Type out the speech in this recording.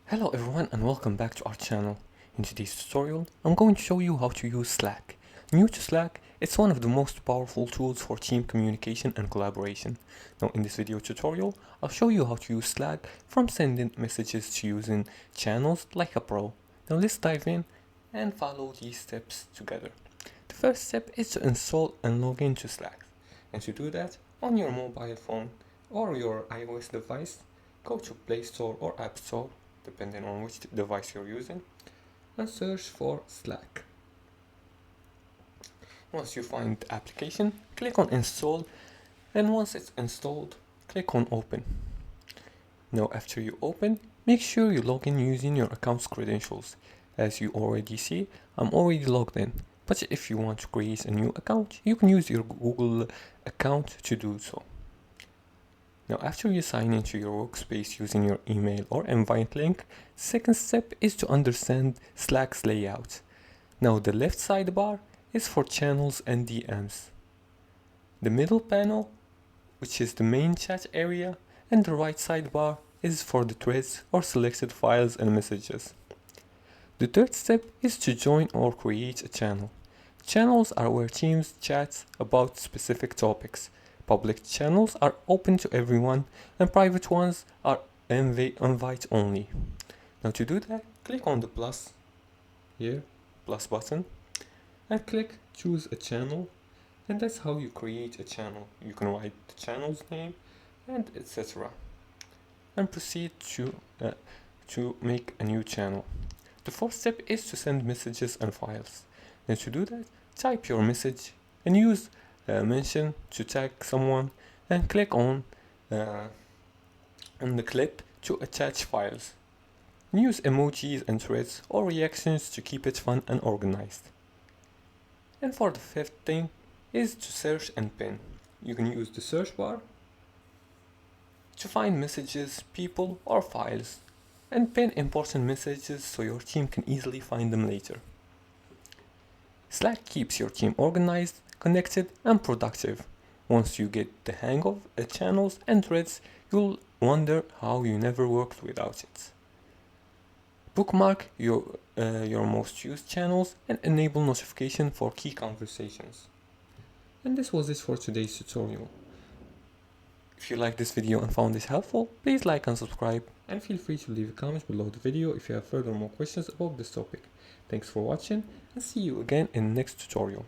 Hello everyone and welcome back to our channel. In today's tutorial, I'm going to show you how to use Slack. New to Slack, it's one of the most powerful tools for team communication and collaboration. Now in this video tutorial, I'll show you how to use Slack from sending messages to using channels like a pro. Now let's dive in and follow these steps together. The first step is to install and log into Slack. And to do that, on your mobile phone or your iOS device, go to Play Store or App Store, depending on which device you're using, and search for Slack. Once you find the application, click on install, and once it's installed, click on open. Now after you open, make sure you log in using your account's credentials. As you already see, I'm already logged in, but if you want to create a new account, you can use your Google account to do so. Now after you sign into your workspace using your email or invite link, the second step is to understand Slack's layout. Now the left sidebar is for channels and DMs. The middle panel, which is the main chat area, and the right sidebar is for the threads or selected files and messages. The third step is to join or create a channel. Channels are where teams chat about specific topics. Public channels are open to everyone, and private ones are invite only. Now to do that, click on the plus here, plus button, and click choose a channel, and that's how you create a channel. You can write the channel's name and etc. and proceed to make a new channel. The fourth step is to send messages and files. And to do that, type your message and use mention to tag someone, and click on the clip to attach files. Use emojis and threads or reactions to keep it fun and organized. And for the fifth thing is to search and pin. You can use the search bar to find messages, people or files, and pin important messages so your team can easily find them later. Slack keeps your team organized, connected and productive. Once you get the hang of channels and threads, you'll wonder how you never worked without it. Bookmark your most used channels and enable notification for key conversations. And this was it for today's tutorial. If you liked this video and found this helpful, please like and subscribe, and feel free to leave a comment below the video if you have further more questions about this topic. Thanks for watching, and see you again in the next tutorial.